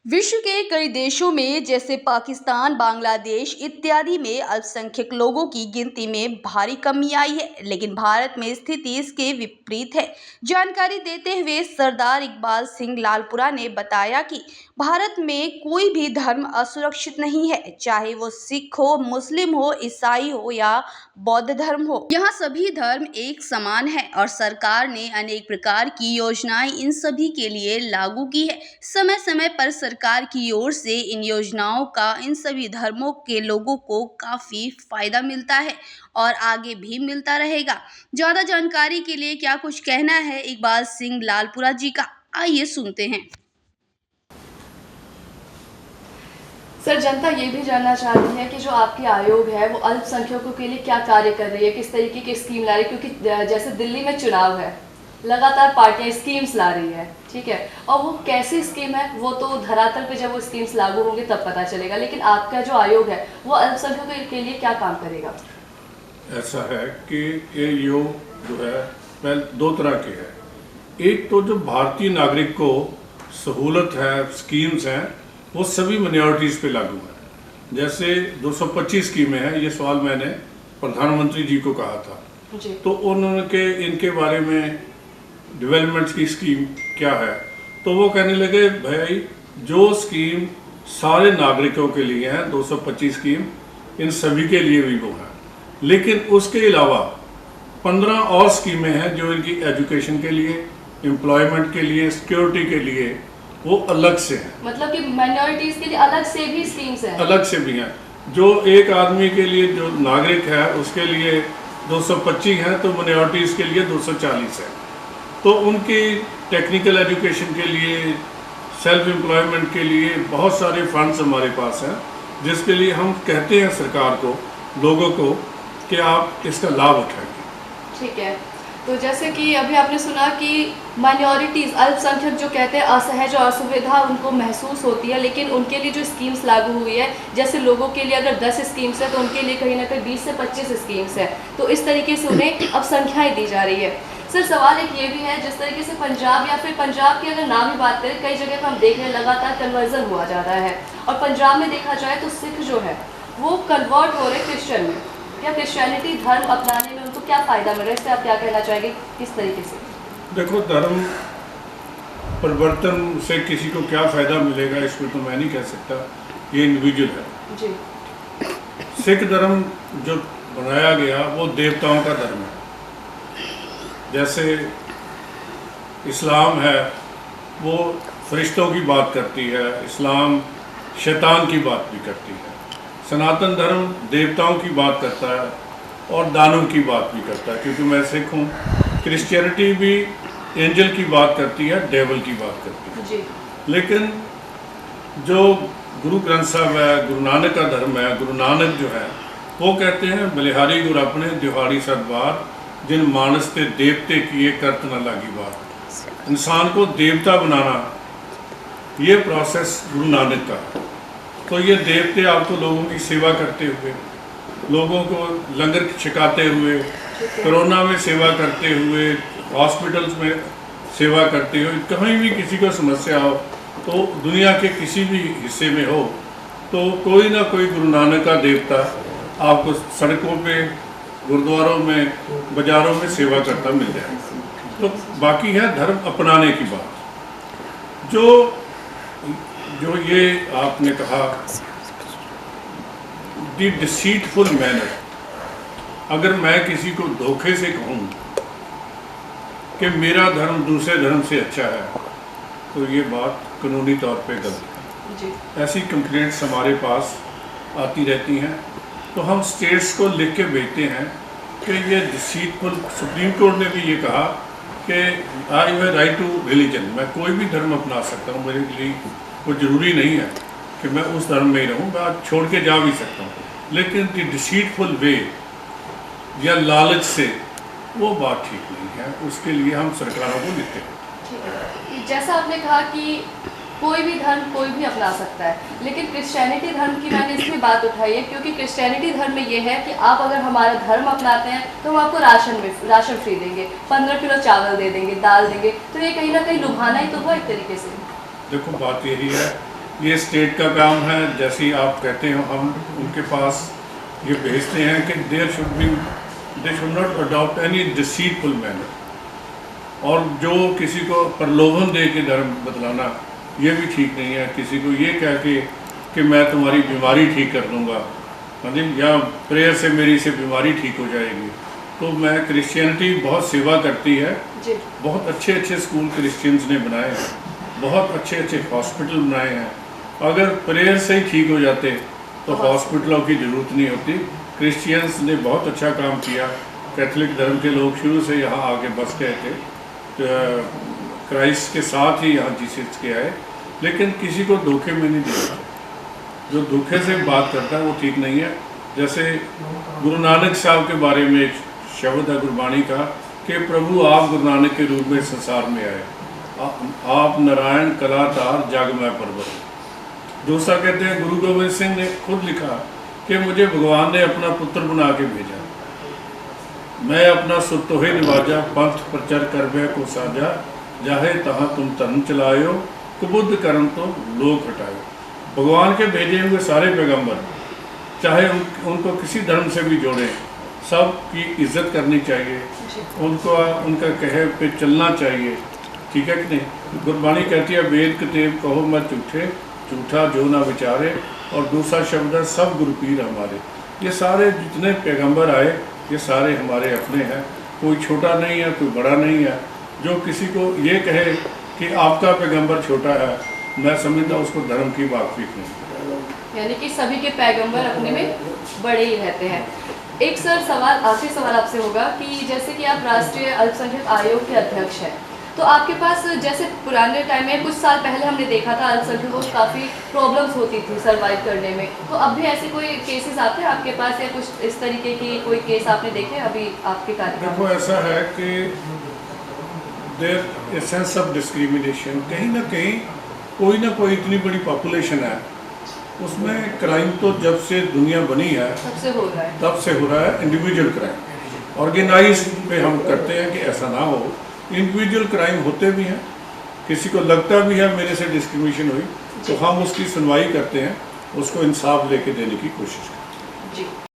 विश्व के कई देशों में जैसे पाकिस्तान, बांग्लादेश इत्यादि में अल्पसंख्यक लोगों की गिनती में भारी कमी आई है, लेकिन भारत में स्थिति इसके विपरीत है। जानकारी देते हुए सरदार इकबाल सिंह लालपुरा ने बताया कि भारत में कोई भी धर्म असुरक्षित नहीं है, चाहे वो सिख हो, मुस्लिम हो, ईसाई हो या बौद्ध धर्म हो। यहाँ सभी धर्म एक समान है और सरकार ने अनेक प्रकार की योजनाएं इन सभी के लिए लागू की है। समय समय पर सरकार की ओर से इन योजनाओं का इन सभी धर्मों के लोगों को काफी फायदा मिलता है और आगे भी मिलता रहेगा। ज्यादा जानकारी के लिए क्या कुछ कहना है इकबाल सिंह लालपुरा जी का, आइए सुनते हैं। सर, जनता ये भी जानना चाहती है कि जो आपकी आयोग है वो अल्पसंख्यकों के लिए क्या कार्य कर रही है, किस तरीके की स्कीम ला रही है, क्योंकि जैसे दिल्ली में चुनाव है, लगातार पार्टियां स्कीम्स ला रही है, ठीक है, और वो कैसी स्कीम है वो तो धरातल पे जब वो स्कीम्स लागू होंगे तब पता चलेगा, लेकिन आपका जो आयोग है वो अल्पसंख्यकों के लिए क्या काम करेगा? ऐसा है कि ये योग जो है पहले दो तरह के है। एक तो जो भारतीय नागरिक को सहूलत है, स्कीम्स हैं, वो सभी माइनॉरिटीज़ पे लागू है। जैसे 225 स्कीमें हैं, ये सवाल मैंने प्रधानमंत्री जी को कहा था जी। तो उन्होंने इनके बारे में डेवलपमेंट की स्कीम क्या है, तो वो कहने लगे भाई जो स्कीम सारे नागरिकों के लिए है 225 स्कीम, इन सभी के लिए भी वो है, लेकिन उसके अलावा 15 और स्कीमें हैं जो इनकी एजुकेशन के लिए, एम्प्लॉयमेंट के लिए, सिक्योरिटी के लिए वो अलग से हैं। मतलब कि माइनॉरिटीज के लिए अलग से भी स्कीम्स हैं? अलग से भी हैं। जो एक आदमी के लिए जो नागरिक है उसके लिए 225 हैं, तो माइनॉरिटीज़ के लिए 240 है। तो उनकी टेक्निकल एजुकेशन के लिए, सेल्फ एम्प्लॉयमेंट के लिए बहुत सारे फंड्स हमारे पास हैं, जिसके लिए हम कहते हैं सरकार को, लोगों को, कि आप इसका लाभ उठाएंगे। ठीक है, तो जैसे कि अभी आपने सुना कि माइनॉरिटीज़, अल्पसंख्यक जो कहते हैं असहज और असुविधा उनको महसूस होती है, लेकिन उनके लिए जो स्कीम्स लागू हुई है, जैसे लोगों के लिए अगर 10 स्कीम्स है तो उनके लिए कहीं ना कहीं 20 से 25 स्कीम्स है, तो इस तरीके से उन्हें अब संख्याएँ दी जा रही है। सर, सवाल एक ये भी है, जिस तरीके से पंजाब या फिर पंजाब की अगर नाम ही बात करें, कई जगह पर हम देख रहे हैं लगातार कन्वर्जन हुआ जा रहा है, और पंजाब में देखा जाए तो सिख जो है वो कन्वर्ट हो रहे क्रिश्चियन में या क्रिश्चियनिटी धर्म अपनाने में उनको क्या फ़ायदा मिल रहा है, इससे आप क्या कहना चाहेंगे, किस तरीके से? देखो, धर्म परिवर्तन से किसी को क्या फ़ायदा मिलेगा इसमें तो मैं नहीं कह सकता, ये इंडिविजुअल है जी। सिख धर्म जो बनाया गया वो देवताओं का धर्म है। जैसे इस्लाम है वो फरिश्तों की बात करती है, इस्लाम शैतान की बात भी करती है। सनातन धर्म देवताओं की बात करता है और दानों की बात भी करता है, क्योंकि मैं सिख हूँ। क्रिश्चियनिटी भी एंजल की बात करती है, डेवल की बात करती है जी। लेकिन जो गुरु ग्रंथ साहब है, गुरु नानक का धर्म है, गुरु नानक जो है वो कहते हैं बलिहारी गुर अपने दिहाड़ी सदबार, जिन मानस ते देवते किए करत न लागी बात। इंसान को देवता बनाना ये प्रोसेस गुरु नानक का है। तो ये देवते आपको लोगों की सेवा करते हुए, लोगों को लंगर छिकाते हुए, कोरोना में सेवा करते हुए, हॉस्पिटल्स में सेवा करते हुए, कहीं भी किसी को समस्या हो, तो दुनिया के किसी भी हिस्से में हो, तो कोई ना कोई गुरु नानक का देवता आपको सड़कों पे, गुरुद्वारों में, बाज़ारों में सेवा करता मिल जाएगा। तो बाकी है धर्म अपनाने की बात। जो ये आपने कहा द डिसीटफुल मैनर, अगर मैं किसी को धोखे से कहूँ कि मेरा धर्म दूसरे धर्म से अच्छा है, तो ये बात कानूनी तौर पे गलत है जी। ऐसी कंप्लेंट्स हमारे पास आती रहती हैं, तो हम स्टेट्स को लिख के भेजते हैं कि ये डिसीटफुल। सुप्रीम कोर्ट ने भी ये कहा कि I have right to religion, मैं कोई भी धर्म अपना सकता हूँ, मेरे लिए कोई ज़रूरी नहीं है कि मैं उस धर्म में ही रहूँ, मैं छोड़ के जा भी सकता हूँ, लेकिन द डिसीटफुल वे या लालच से वो बात ठीक नहीं है। उसके लिए हम सरकारों को लिखते हैं। ठीक है, जैसा आपने कहा कि कोई भी धर्म कोई भी अपना सकता है, लेकिन क्रिश्चियनिटी धर्म की मैंने इसलिए बात उठाई है क्योंकि क्रिश्चियनिटी धर्म में ये है कि आप अगर हमारा धर्म अपनाते हैं तो हम आपको राशन फ्री देंगे, 15 किलो चावल दे देंगे, दाल देंगे, तो ये कहीं ना कहीं लुभाना ही तो हुआ एक तरीके से। देखो, बात यही है ये स्टेट का काम है, जैसे ही आप कहते हो हम उनके पास ये भेजते हैं कि they should not adopt any deceitful manner, और जो किसी को प्रलोभन दे के धर्म बतलाना ये भी ठीक नहीं है। किसी को ये कह के कि मैं तुम्हारी बीमारी ठीक कर दूंगा, मतलब या प्रेयर से मेरी से बीमारी ठीक हो जाएगी। तो मैं क्रिश्चियनिटी बहुत सेवा करती है, जी। बहुत अच्छे अच्छे स्कूल क्रिश्चियंस ने बनाए हैं, बहुत अच्छे अच्छे हॉस्पिटल बनाए हैं। अगर प्रेयर से ही ठीक हो जाते तो हॉस्पिटलों की ज़रूरत नहीं होती। क्रिश्चियंस ने बहुत अच्छा काम किया। कैथोलिक धर्म के लोग शुरू से यहाँ आके बस गए थे, तो क्राइस्ट के साथ ही यहाँ जीसस के आए, लेकिन किसी को धोखे में नहीं दिया। जो धोखे से बात करता है वो ठीक नहीं है। जैसे गुरु नानक साहब के बारे में एक शब्द है गुरबाणी का कि प्रभु आप गुरु नानक के रूप में संसार में आए, आप नारायण कलातार जग में पर्वत। दूसरा कहते हैं गुरु गोविंद सिंह ने खुद लिखा कि मुझे भगवान ने अपना पुत्र बना के भेजा, मैं अपना सुतोहे निवाजा पंथ प्रचार करवे को साजा, जाहे तहाँ तुम धर्म चलायो कुबुद्ध कर्म तो लोग हटायो। भगवान के भेजे हुए सारे पैगंबर चाहे उनको किसी धर्म से भी जोड़ें, सबकी इज्जत करनी चाहिए, उनको उनका कहे पे चलना चाहिए, ठीक है कि नहीं। गुरबाणी कहती है वेद कतेब कहो मत झूठे, झूठा जो ना विचारे, और दूसरा शब्द है सब गुरु पीर हमारे। ये सारे जितने पैगंबर आए ये सारे हमारे अपने हैं, कोई छोटा नहीं है कोई बड़ा नहीं है। जो किसी को ये कहे कि आपका पैगंबर छोटा है, मैं समझता उसको धर्म की वाकफिक नहीं। यानी कि सभी के पैगंबर अपने में बड़े ही रहते हैं। एक सर सवाल, आखिरी सवाल आपसे होगा कि जैसे कि आप राष्ट्रीय अल्पसंख्यक आयोग के अध्यक्ष हैं, तो आपके पास जैसे पुराने टाइम में कुछ साल पहले हमने देखा था अल्पसंख्यकों को काफ़ी प्रॉब्लम्स होती थी सर्वाइव करने में, तो अब भी ऐसे कोई केसेस आते हैं आपके पास या कुछ इस तरीके की कोई केस आपने देखे अभी आपके कार्यकाल में? देखो ऐसा है कि there a sense of discrimination, कहीं ना कोई इतनी बड़ी पॉपुलेशन है उसमें क्राइम तो जब से दुनिया बनी है तब से हो रहा है इंडिविजुअल क्राइम। ऑर्गेनाइज पे हम करते हैं कि ऐसा ना हो, इंडिविजुअल क्राइम होते भी हैं, किसी को लगता भी है मेरे से डिस्क्रिमिनेशन हुई तो हम उसकी सुनवाई करते हैं, उसको इंसाफ लेके देने की कोशिश करते हैं। जी।